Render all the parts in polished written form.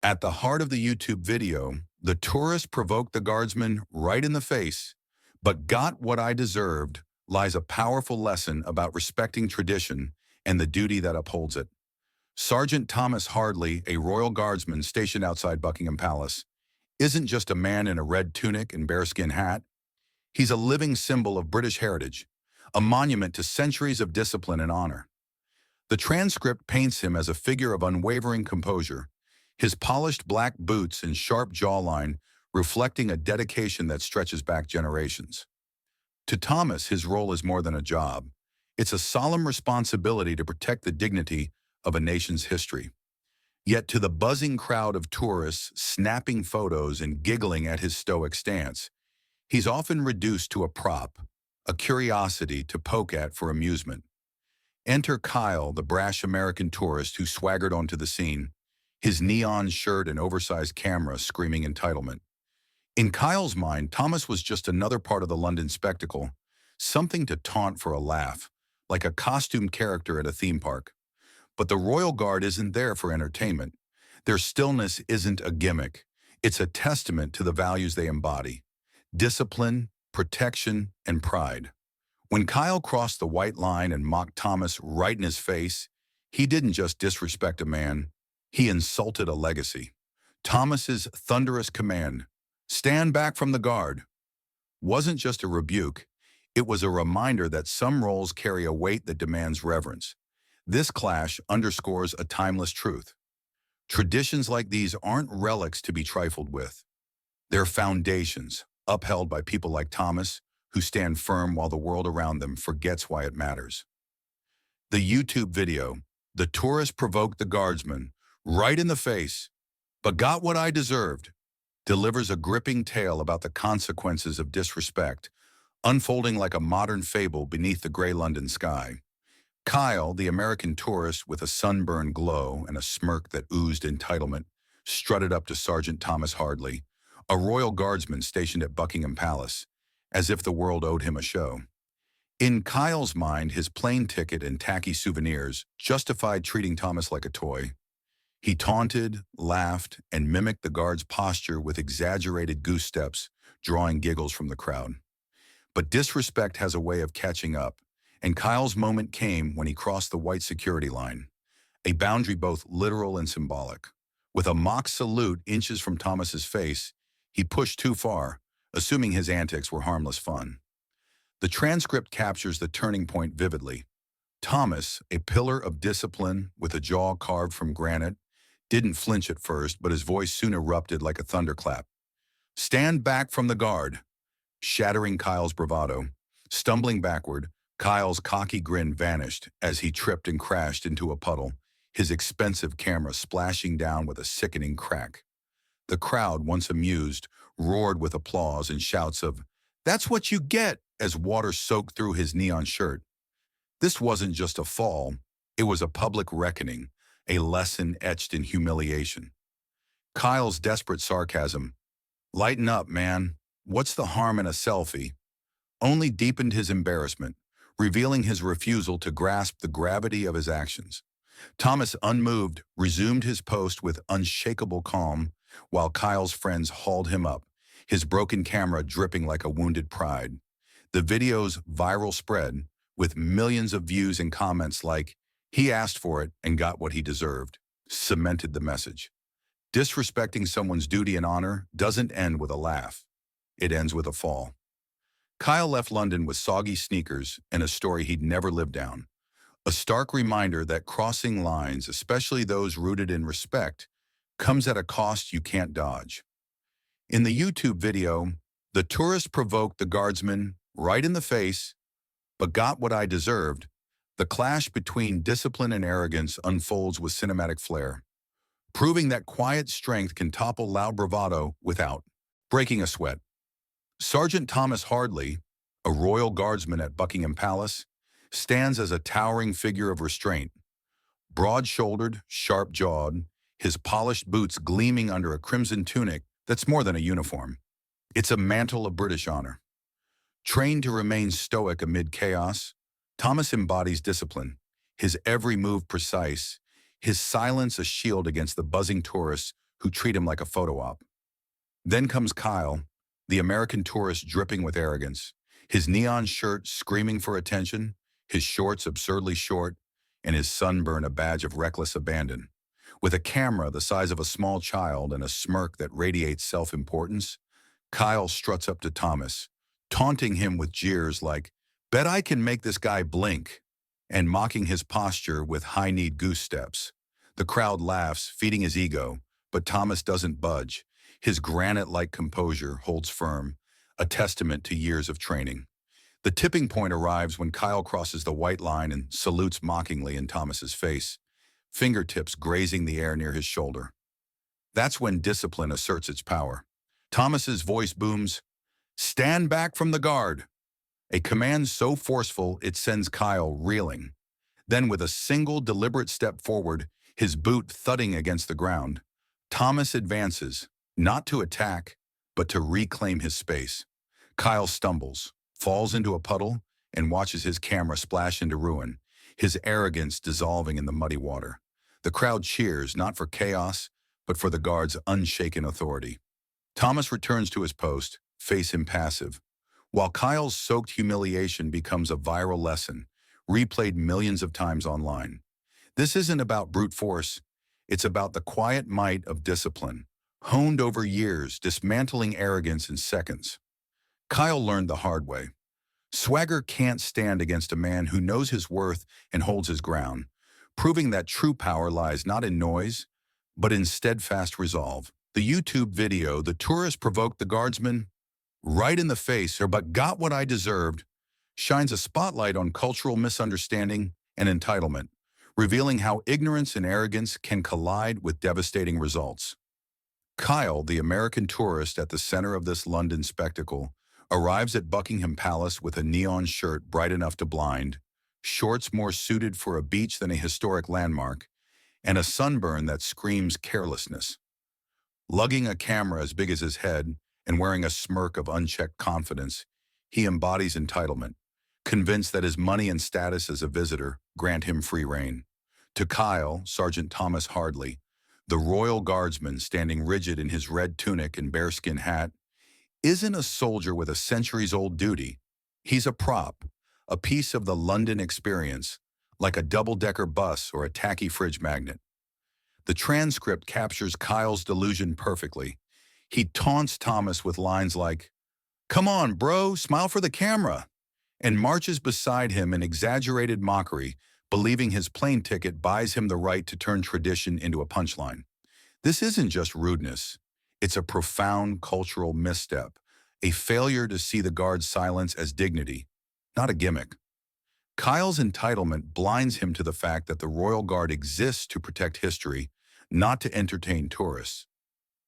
At the heart of the YouTube video, the tourist provoked the guardsman right in the face, but got what I deserved lies a powerful lesson about respecting tradition and the duty that upholds it. Sergeant Thomas Hardley, a royal guardsman stationed outside Buckingham Palace, isn't just a man in a red tunic and bearskin hat. He's a living symbol of British heritage, a monument to centuries of discipline and honor. The transcript paints him as a figure of unwavering composure, his polished black boots and sharp jawline reflecting a dedication that stretches back generations. To Thomas, his role is more than a job. It's a solemn responsibility to protect the dignity of a nation's history. Yet to the buzzing crowd of tourists snapping photos and giggling at his stoic stance, he's often reduced to a prop, a curiosity to poke at for amusement. Enter Kyle, the brash American tourist who swaggered onto the scene, his neon shirt and oversized camera screaming entitlement. In Kyle's mind, Thomas was just another part of the London spectacle, something to taunt for a laugh, like a costumed character at a theme park. But the Royal Guard isn't there for entertainment. Their stillness isn't a gimmick. It's a testament to the values they embody: discipline, protection, and pride. When Kyle crossed the white line and mocked Thomas right in his face, he didn't just disrespect a man, he insulted a legacy. Thomas's thunderous command, "Stand back from the guard," wasn't just a rebuke, it was a reminder that some roles carry a weight that demands reverence. This clash underscores a timeless truth. Traditions like these aren't relics to be trifled with. They're foundations, upheld by people like Thomas, who stand firm while the world around them forgets why it matters. The YouTube video, "The tourist provoked the guardsman right in the face, but got what I deserved," delivers a gripping tale about the consequences of disrespect, unfolding like a modern fable beneath the gray London sky. Kyle, the American tourist with a sunburned glow and a smirk that oozed entitlement, strutted up to Sergeant Thomas Hardley, a royal guardsman stationed at Buckingham Palace, as if the world owed him a show. In Kyle's mind, his plane ticket and tacky souvenirs justified treating Thomas like a toy. He taunted, laughed, and mimicked the guard's posture with exaggerated goose steps, drawing giggles from the crowd. But disrespect has a way of catching up, and Kyle's moment came when he crossed the white security line, a boundary both literal and symbolic. With a mock salute inches from Thomas's face, he pushed too far, assuming his antics were harmless fun. The transcript captures the turning point vividly. Thomas, a pillar of discipline with a jaw carved from granite, didn't flinch at first, but his voice soon erupted like a thunderclap. "Stand back from the guard," shattering Kyle's bravado. Stumbling backward, Kyle's cocky grin vanished as he tripped and crashed into a puddle, his expensive camera splashing down with a sickening crack. The crowd, once amused, roared with applause and shouts of, "That's what you get," as water soaked through his neon shirt. This wasn't just a fall, it was a public reckoning, a lesson etched in humiliation. Kyle's desperate sarcasm, "Lighten up, man. What's the harm in a selfie?" only deepened his embarrassment, revealing his refusal to grasp the gravity of his actions. Thomas, unmoved, resumed his post with unshakable calm, while Kyle's friends hauled him up, his broken camera dripping like a wounded pride. The video's viral spread, with millions of views and comments like, "He asked for it and got what he deserved," cemented the message. Disrespecting someone's duty and honor doesn't end with a laugh. It ends with a fall. Kyle left London with soggy sneakers and a story he'd never lived down. A stark reminder that crossing lines, especially those rooted in respect, comes at a cost you can't dodge. In the YouTube video, "The tourist provoked the guardsman right in the face, but got what I deserved," the clash between discipline and arrogance unfolds with cinematic flair, proving that quiet strength can topple loud bravado without breaking a sweat. Sergeant Thomas Hardley, a royal guardsman at Buckingham Palace, stands as a towering figure of restraint. Broad-shouldered, sharp-jawed, his polished boots gleaming under a crimson tunic that's more than a uniform. It's a mantle of British honor. Trained to remain stoic amid chaos, Thomas embodies discipline, his every move precise, his silence a shield against the buzzing tourists who treat him like a photo op. Then comes Kyle, the American tourist dripping with arrogance, his neon shirt screaming for attention, his shorts absurdly short, and his sunburn a badge of reckless abandon. With a camera the size of a small child and a smirk that radiates self-importance, Kyle struts up to Thomas, taunting him with jeers like, "Bet I can make this guy blink," and mocking his posture with high-kneed goose steps. The crowd laughs, feeding his ego, but Thomas doesn't budge. His granite-like composure holds firm, a testament to years of training. The tipping point arrives when Kyle crosses the white line and salutes mockingly in Thomas's face, fingertips grazing the air near his shoulder. That's when discipline asserts its power. Thomas's voice booms, "Stand back from the guard," a command so forceful it sends Kyle reeling. Then with a single deliberate step forward, his boot thudding against the ground, Thomas advances, not to attack, but to reclaim his space. Kyle stumbles, falls into a puddle, and watches his camera splash into ruin, his arrogance dissolving in the muddy water. The crowd cheers, not for chaos, but for the guard's unshaken authority. Thomas returns to his post, face impassive, while Kyle's soaked humiliation becomes a viral lesson, replayed millions of times online. This isn't about brute force, it's about the quiet might of discipline, honed over years, dismantling arrogance in seconds. Kyle learned the hard way. Swagger can't stand against a man who knows his worth and holds his ground, proving that true power lies not in noise, but in steadfast resolve. The YouTube video, "The tourist provoked the guardsman right in the face, but got what I deserved," shines a spotlight on cultural misunderstanding and entitlement, revealing how ignorance and arrogance can collide with devastating results. Kyle, the American tourist at the center of this London spectacle, arrives at Buckingham Palace with a neon shirt bright enough to blind, shorts more suited for a beach than a historic landmark, and a sunburn that screams carelessness. Lugging a camera as big as his head and wearing a smirk of unchecked confidence, he embodies entitlement, convinced that his money and status as a visitor grant him free rein. To Kyle, Sergeant Thomas Hardley, the royal guardsman standing rigid in his red tunic and bearskin hat, isn't a soldier with a centuries-old duty. He's a prop, a piece of the London experience, like a double-decker bus or a tacky fridge magnet. The transcript captures Kyle's delusion perfectly. He taunts Thomas with lines like, "Come on, bro, smile for the camera," and marches beside him in exaggerated mockery, believing his plane ticket buys him the right to turn tradition into a punchline. This isn't just rudeness. It's a profound cultural misstep, a failure to see the guard's silence as dignity, not a gimmick. Kyle's entitlement blinds him to the fact that the Royal Guard exists to protect history, not to entertain tourists.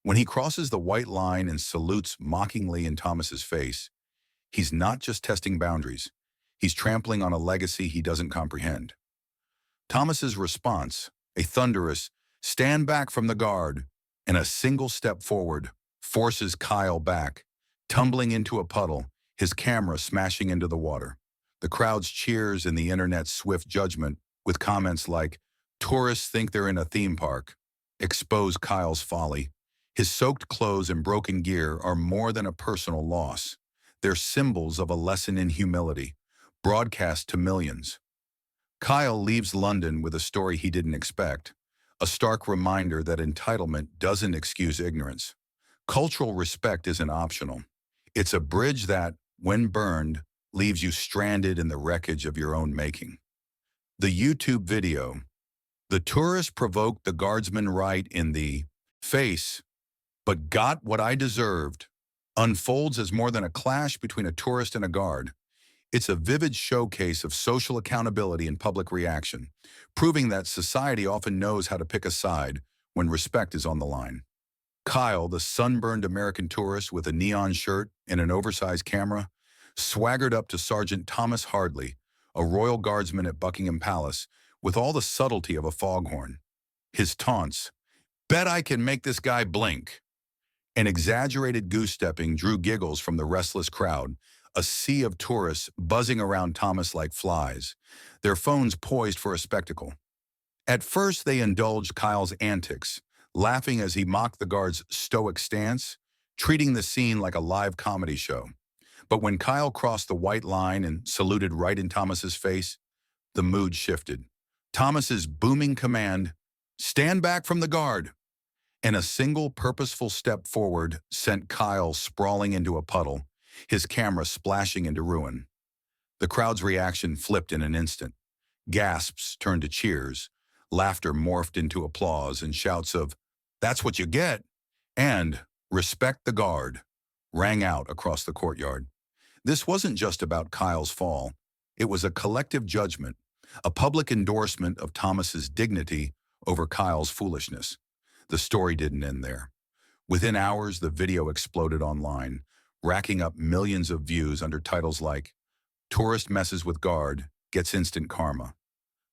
When he crosses the white line and salutes mockingly in Thomas's face, he's not just testing boundaries. He's trampling on a legacy he doesn't comprehend. Thomas's response, a thunderous, "Stand back from the guard," and a single step forward, forces Kyle back, tumbling into a puddle, his camera smashing into the water. The crowd's cheers and the internet's swift judgment, with comments like, "Tourists think they're in a theme park," expose Kyle's folly. His soaked clothes and broken gear are more than a personal loss. They're symbols of a lesson in humility, broadcast to millions. Kyle leaves London with a story he didn't expect, a stark reminder that entitlement doesn't excuse ignorance. Cultural respect isn't optional. It's a bridge that, when burned, leaves you stranded in the wreckage of your own making. The YouTube video, "The tourist provoked the guardsman right in the face, but got what I deserved," unfolds as more than a clash between a tourist and a guard. It's a vivid showcase of social accountability and public reaction, proving that society often knows how to pick a side when respect is on the line. Kyle, the sunburned American tourist with a neon shirt and an oversized camera, swaggered up to Sergeant Thomas Hardley, a royal guardsman at Buckingham Palace, with all the subtlety of a foghorn. His taunts, "Bet I can make this guy blink," and exaggerated goose-stepping drew giggles from the restless crowd, a sea of tourists buzzing around Thomas like flies, their phones poised for a spectacle. At first, they indulged Kyle's antics, laughing as he mocked the guard's stoic stance, treating the scene like a live comedy show. But when Kyle crossed the white line and saluted right in Thomas's face, the mood shifted. Thomas's booming command, "Stand back from the guard," and a single purposeful step forward sent Kyle sprawling into a puddle, his camera splashing into ruin. The crowd's reaction flipped in an instant. Gasps turned to cheers, laughter morphed into applause, and shouts of, "That's what you get," and "Respect the guard," rang out across the courtyard. This wasn't just about Kyle's fall. It was a collective judgment, a public endorsement of Thomas's dignity over Kyle's foolishness. The story didn't end there. Within hours, the video exploded online, racking up millions of views under titles like "Tourist Messes with Guard, Gets Instant Karma."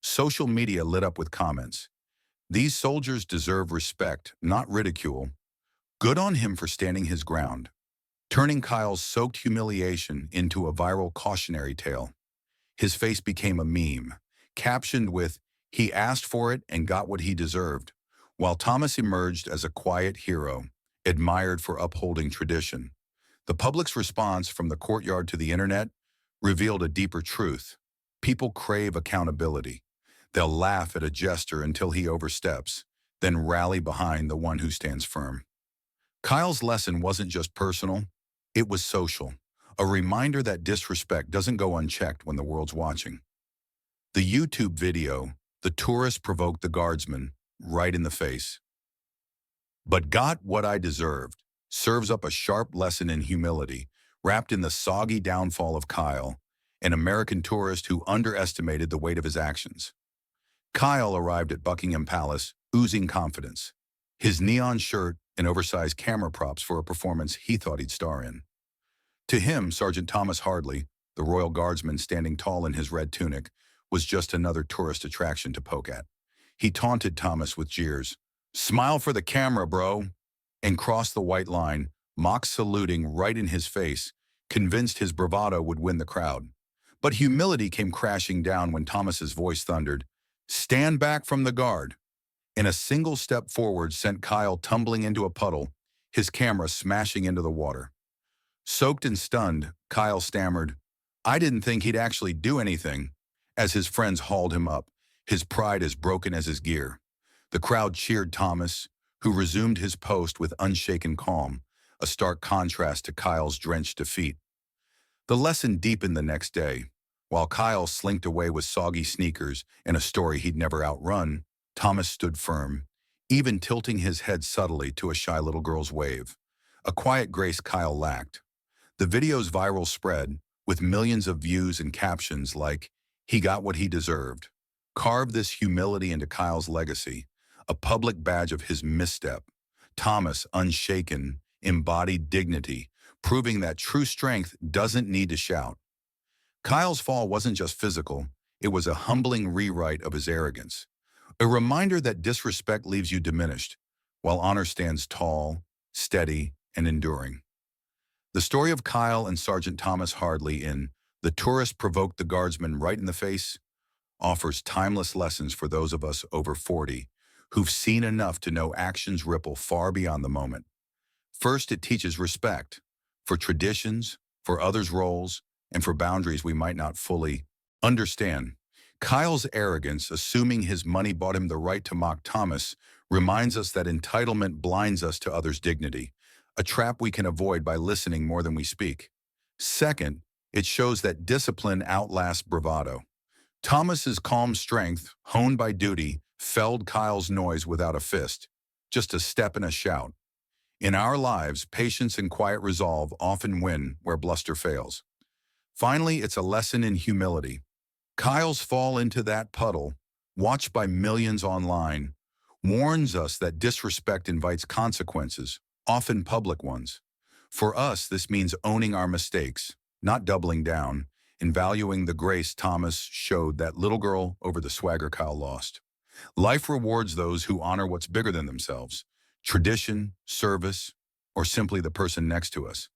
Social media lit up with comments. "These soldiers deserve respect, not ridicule. Good on him for standing his ground," turning Kyle's soaked humiliation into a viral cautionary tale. His face became a meme, captioned with, "He asked for it and got what he deserved," while Thomas emerged as a quiet hero, admired for upholding tradition. The public's response from the courtyard to the internet revealed a deeper truth. People crave accountability. They'll laugh at a jester until he oversteps, then rally behind the one who stands firm. Kyle's lesson wasn't just personal, it was social, a reminder that disrespect doesn't go unchecked when the world's watching. The YouTube video, "The Tourist Provoked the Guardsman Right in the Face, but Got What I Deserved," serves up a sharp lesson in humility, wrapped in the soggy downfall of Kyle, an American tourist who underestimated the weight of his actions. Kyle arrived at Buckingham Palace oozing confidence, his neon shirt and oversized camera props for a performance he thought he'd star in. To him, Sergeant Thomas Hardley, the Royal Guardsman standing tall in his red tunic, was just another tourist attraction to poke at. He taunted Thomas with jeers, "Smile for the camera, bro," and crossed the white line, mock saluting right in his face, convinced his bravado would win the crowd. But humility came crashing down when Thomas's voice thundered, "Stand back from the guard," and a single step forward sent Kyle tumbling into a puddle, his camera smashing into the water. Soaked and stunned, Kyle stammered, "I didn't think he'd actually do anything," as his friends hauled him up, his pride as broken as his gear. The crowd cheered Thomas, who resumed his post with unshaken calm, a stark contrast to Kyle's drenched defeat. The lesson deepened the next day. While Kyle slinked away with soggy sneakers and a story he'd never outrun, Thomas stood firm, even tilting his head subtly to a shy little girl's wave, a quiet grace Kyle lacked. The video's viral spread, with millions of views and captions like, "He got what he deserved," carved this humility into Kyle's legacy, a public badge of his misstep. Thomas, unshaken, embodied dignity, proving that true strength doesn't need to shout. Kyle's fall wasn't just physical, it was a humbling rewrite of his arrogance. A reminder that disrespect leaves you diminished, while honor stands tall, steady, and enduring. The story of Kyle and Sergeant Thomas Hardley in "The Tourist Provoked the Guardsman Right in the Face" offers timeless lessons for those of us over 40 who've seen enough to know actions ripple far beyond the moment. First, it teaches respect for traditions, for others' roles, and for boundaries we might not fully understand. Kyle's arrogance, assuming his money bought him the right to mock Thomas, reminds us that entitlement blinds us to others' dignity, a trap we can avoid by listening more than we speak. Second, it shows that discipline outlasts bravado. Thomas's calm strength, honed by duty, felled Kyle's noise without a fist, just a step and a shout. In our lives, patience and quiet resolve often win where bluster fails. Finally, it's a lesson in humility. Kyle's fall into that puddle, watched by millions online, warns us that disrespect invites consequences, often public ones. For us, this means owning our mistakes, not doubling down, and valuing the grace Thomas showed that little girl over the swagger Kyle lost. Life rewards those who honor what's bigger than themselves, tradition, service, or simply the person next to us.